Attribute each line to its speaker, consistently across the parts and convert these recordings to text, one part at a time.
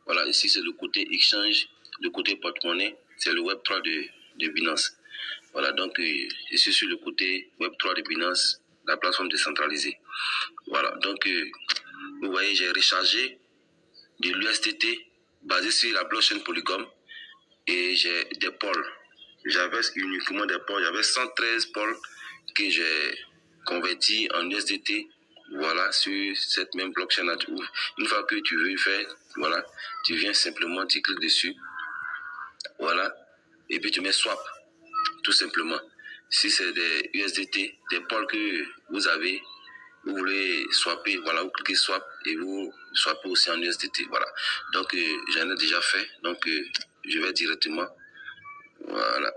Speaker 1: Voilà, ici c'est le côté exchange, le côté porte-monnaie, c'est le Web3 de Binance. Voilà, donc je suis sur le côté Web3 de Binance, la plateforme décentralisée. Voilà, donc vous voyez, j'ai rechargé de l'USDT basé sur la blockchain Polygon et j'ai des pôles. J'avais uniquement des pôles, j'avais 113 pôles que j'ai convertis en USDT. Voilà, sur cette même blockchain. Une fois que tu veux faire, voilà, tu viens simplement, tu cliques dessus. Voilà, et puis tu mets swap, tout simplement. Si c'est des USDT, des pôles que vous avez, vous voulez swapper, voilà, vous cliquez swap et vous swappez aussi en USDT, voilà. Donc, j'en ai déjà fait, donc je vais directement, voilà,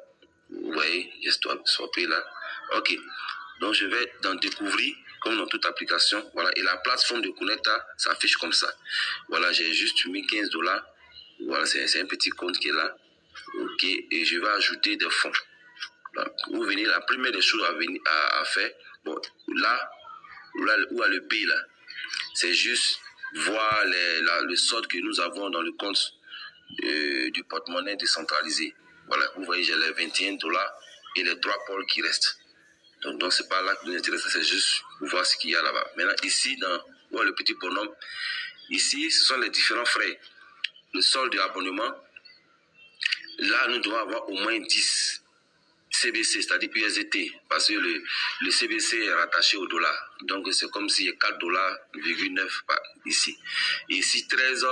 Speaker 1: vous voyez, j'ai swappé là. Ok, donc je vais dans découvrir, comme dans toute application, voilà, et la plateforme de Connecta s'affiche comme ça. Voilà, j'ai juste mis $15, voilà, c'est un petit compte qui est là, ok, et je vais ajouter des fonds. Vous venez, la première des choses à faire, bon, là, où a le P là, c'est juste voir le solde que nous avons dans le compte du porte-monnaie décentralisé. Voilà, vous voyez, j'ai les $21 et les 3 pôles qui restent. Donc c'est pas là que nous intéressons, c'est juste pour voir ce qu'il y a là-bas. Maintenant, ici, où est le petit bonhomme, ici, ce sont les différents frais. Le solde d'abonnement, là, nous devons avoir au moins 10 CBC, c'est-à-dire USDT, parce que le CBC est rattaché au dollar. Donc, c'est comme s'il y a $4,9 ici. Et ici, 13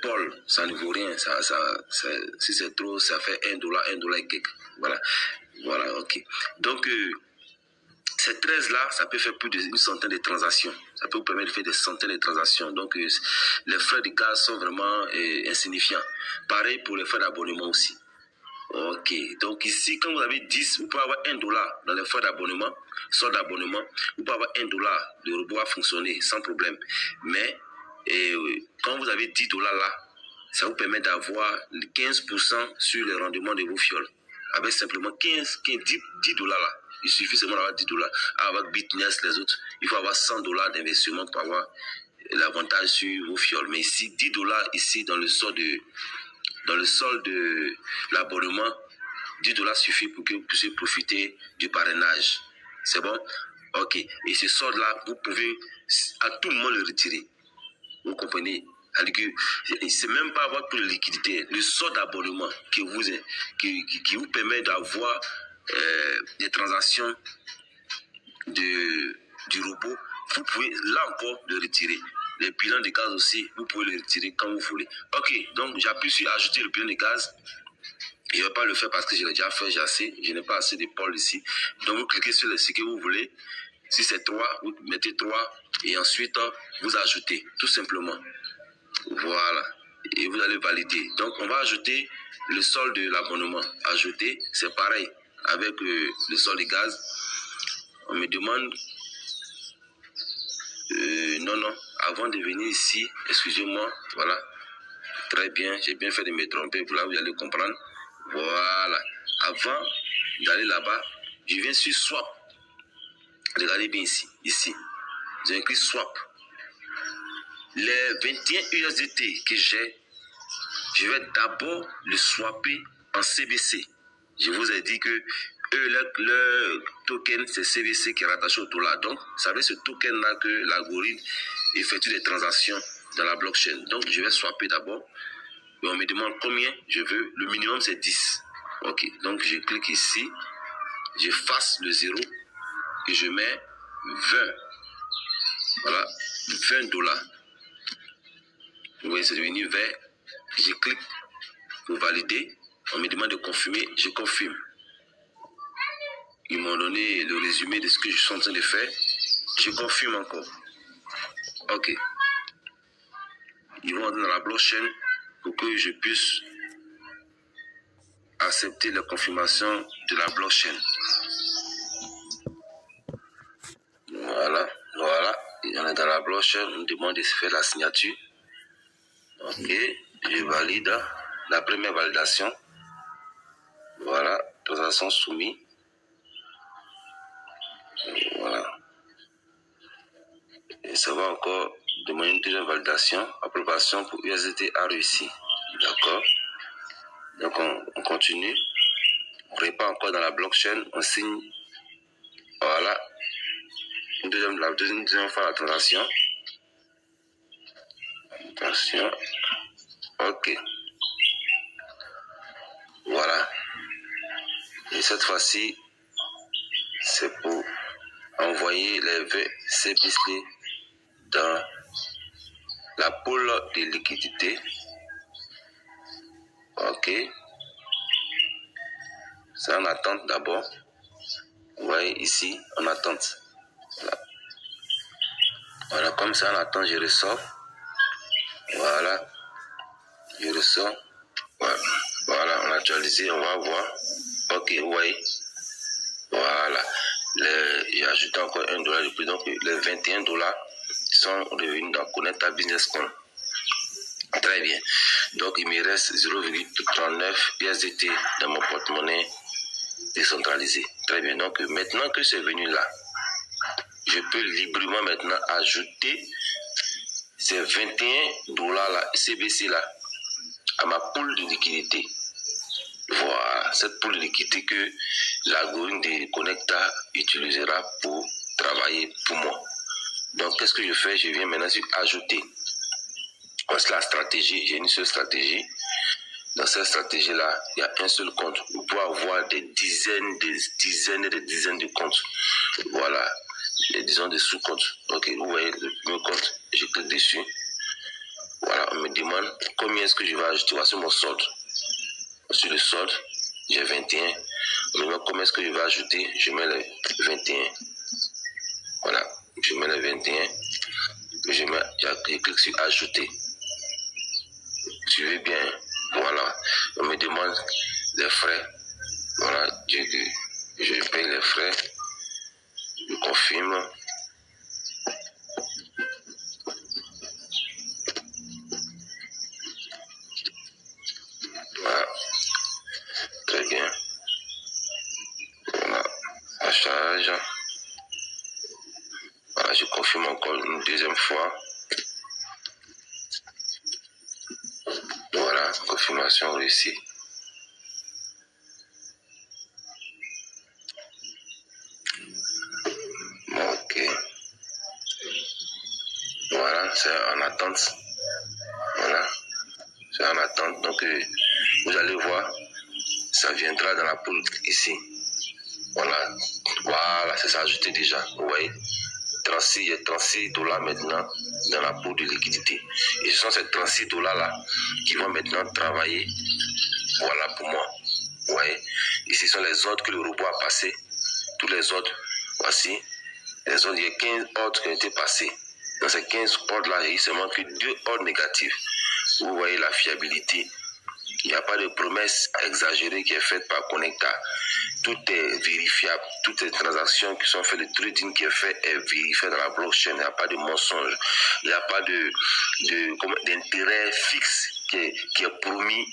Speaker 1: Paul, ça ne vaut rien. Si c'est trop, ça fait $1, $1 et quelques. Voilà. Voilà, ok. Donc, ces 13 là, ça peut faire plus d'une centaine de transactions. Ça peut vous permettre de faire des centaines de transactions. Donc, les frais de gaz sont vraiment insignifiants. Pareil pour les frais d'abonnement aussi. Ok, donc ici, quand vous avez 10, vous pouvez avoir $1 dans les frais d'abonnement, soit d'abonnement, vous pouvez avoir $1, le robot a fonctionné sans problème. Mais quand vous avez $10 là, ça vous permet d'avoir 15% sur le rendement de vos fioles. Avec simplement 10 dollars là. Il suffit seulement d'avoir $10. Avec Bitness, les autres, il faut avoir $100 d'investissement pour avoir l'avantage sur vos fioles. Mais ici, $10 ici dans le solde de l'abonnement, $10 suffit pour que vous puissiez profiter du parrainage. C'est bon? Ok. Et ce solde-là, vous pouvez à tout moment le retirer. Vous comprenez? C'est même pas avoir plus de liquidité. Le solde d'abonnement qui vous permet d'avoir des transactions du robot, vous pouvez là encore le retirer. Les bilans de gaz aussi, vous pouvez le retirer quand vous voulez. Ok, donc j'appuie sur ajouter le bilan de gaz. Je ne vais pas le faire parce que je l'ai déjà fait, j'ai assez. Je n'ai pas assez de pôles ici. Donc vous cliquez sur ce que vous voulez. Si c'est 3, vous mettez 3 et ensuite vous ajoutez tout simplement. Voilà. Et vous allez valider. Donc on va ajouter le solde de l'abonnement. Ajouter, c'est pareil avec le solde de gaz. On me demande non, avant de venir ici, excusez-moi, voilà, très bien, j'ai bien fait de me tromper, là vous allez comprendre, voilà, avant d'aller là-bas, je viens sur swap, regardez bien ici, j'ai écrit swap, les 21 USDT que j'ai, je vais d'abord le swapper en CBC, je vous ai dit que le token, c'est CBC qui est rattaché au dollar. Donc, ça veut dire ce token-là que l'algorithme effectue des transactions dans la blockchain. Donc, je vais swapper d'abord. Et on me demande combien je veux. Le minimum, c'est 10. Ok, donc je clique ici. J'efface le 0 et je mets 20. Voilà, $20. Vous voyez, c'est devenu vert. Je clique pour valider. On me demande de confirmer. Je confirme. Ils m'ont donné le résumé de ce que je suis en train de faire. Je confirme encore. Ok. Ils vont entrer dans la blockchain pour que je puisse accepter la confirmation de la blockchain. Voilà. On est dans la blockchain. On me demande de faire la signature. Ok. Je valide la première validation. Voilà. Transaction soumise. Voilà. Et ça va encore Demander une deuxième validation. Approbation pour USDT a réussi. D'accord. Donc on continue. On répand encore dans la blockchain. On signe. Voilà. La deuxième fois la transaction. Attention. Ok. Voilà. Et cette fois-ci, c'est pour envoyer les VCBC dans la pool de liquidité. Ok. C'est en attente d'abord. Vous voyez ici, en attente. Voilà. Voilà, comme ça en attente, je ressors. Voilà. Je ressors. Voilà. Voilà, on a actualisé, on va voir. Ok, vous voyez. Voilà. J'ai ajouté encore $1 de plus. Donc, les $21 sont revenus dans Connecta Business Coin. Très bien. Donc, il me reste 0,39 USDT dans mon porte-monnaie décentralisé. Très bien. Donc, maintenant que c'est venu là, je peux librement maintenant ajouter ces $21 là, CBC là, à ma pool de liquidité. Voilà, cette pool de liquidité que l'algorithme de Connecta utilisera pour travailler pour moi. Donc, qu'est-ce que je fais? Je viens maintenant sur ajouter. Voici la stratégie. J'ai une seule stratégie. Dans cette stratégie-là, il y a un seul compte. Vous pouvez avoir des dizaines de comptes. Voilà. Disons des sous-comptes. Ok, vous voyez le premier compte. Je clique dessus. Voilà, on me demande combien est-ce que je vais ajouter. Voici mon solde. Sur le solde, j'ai 21. On me demande combien est-ce que je vais ajouter. Je mets les 21. Voilà, je mets les 21. Je clique sur ajouter. Suivez bien. Voilà, on me demande les frais. Voilà, je paye les frais. Je confirme. Voilà, très bien. Voilà, la charge. Voilà, je confirme encore une deuxième fois. Voilà, confirmation réussie. Ok. Voilà, c'est en attente. Voilà, c'est en attente. Donc, vous allez voir, ça viendra dans la poule ici. Voilà, voilà, c'est ça ajouté déjà. Vous voyez, il y a $36 maintenant dans la pool de liquidité. Et ce sont ces $36 là qui vont maintenant travailler. Voilà pour moi. Vous voyez, ici sont les ordres que le robot a passés. Tous les ordres, voici. Les ordres, il y a 15 ordres qui ont été passés. Dans ces 15 ordres-là, il se manque que 2 ordres négatifs. Vous voyez la fiabilité. Il n'y a pas de promesse exagérée qui est faite par Connecta. Tout est vérifiable. Toutes les transactions qui sont faites, le trading qui est fait est vérifié dans la blockchain. Il n'y a pas de mensonge. Il n'y a pas d'intérêt fixe qui est promis.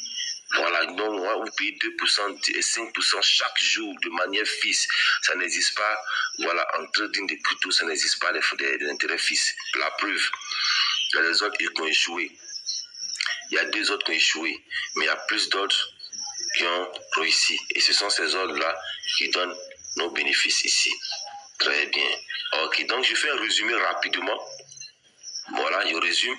Speaker 1: Voilà, donc vous payez 2% et 5% chaque jour de manière fixe. Ça n'existe pas. Voilà, en trading de crypto, ça n'existe pas des intérêts fixes. La preuve, il y a des autres qui ont échoué. Il y a 2 autres qui ont échoué, mais il y a plus d'autres qui ont réussi. Et ce sont ces ordres-là qui donnent nos bénéfices ici. Très bien. Ok, donc je fais un résumé rapidement. Voilà, je résume.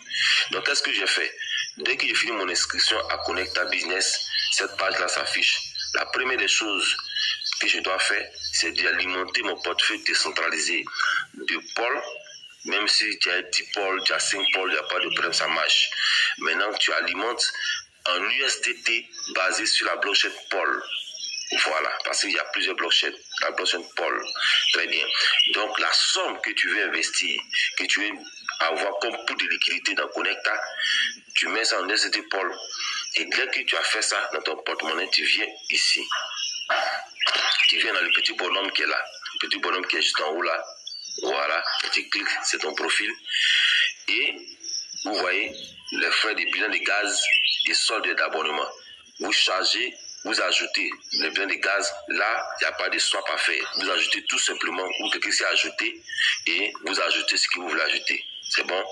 Speaker 1: Donc, qu'est-ce que j'ai fait? Dès que j'ai fini mon inscription à Connecta Business, cette page-là s'affiche. La première des choses que je dois faire, c'est d'alimenter mon portefeuille décentralisé de Paul. Même si tu as 10 Paul, tu as 5 Paul, il n'y a pas de problème, ça marche. Maintenant, tu alimentes en USDT basé sur la blockchain Paul. Voilà, parce qu'il y a plusieurs blockchains. La blockchain Paul. Très bien. Donc, la somme que tu veux investir, que tu veux avoir comme pool de liquidité dans Connecta, tu mets ça en USDT Paul. Et dès que tu as fait ça dans ton porte-monnaie, tu viens ici. Tu viens dans le petit bonhomme qui est là. Le petit bonhomme qui est juste en haut là. Voilà, tu cliques, c'est ton profil. Et vous voyez les frais de bilan de gaz et solde d'abonnement. Vous chargez, vous ajoutez le bilan de gaz. Là, il n'y a pas de swap à faire. Vous ajoutez tout simplement, vous cliquez sur ajouter et vous ajoutez ce que vous voulez ajouter. C'est bon?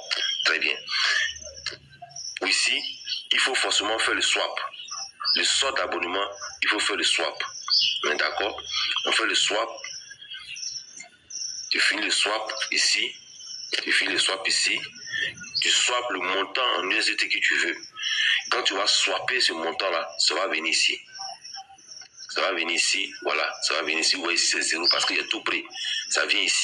Speaker 1: Très bien. Ici, il faut forcément faire le swap. Le sort d'abonnement, il faut faire le swap. D'accord? On fait le swap. Tu finis le swap ici. Tu finis le swap ici. Tu swaps le montant en USDT que tu veux. Quand tu vas swapper ce montant-là, ça va venir ici. Ça va venir ici. Voilà. Ça va venir ici. Vous voyez ici, c'est 0 parce qu'il y a tout pris. Ça vient ici.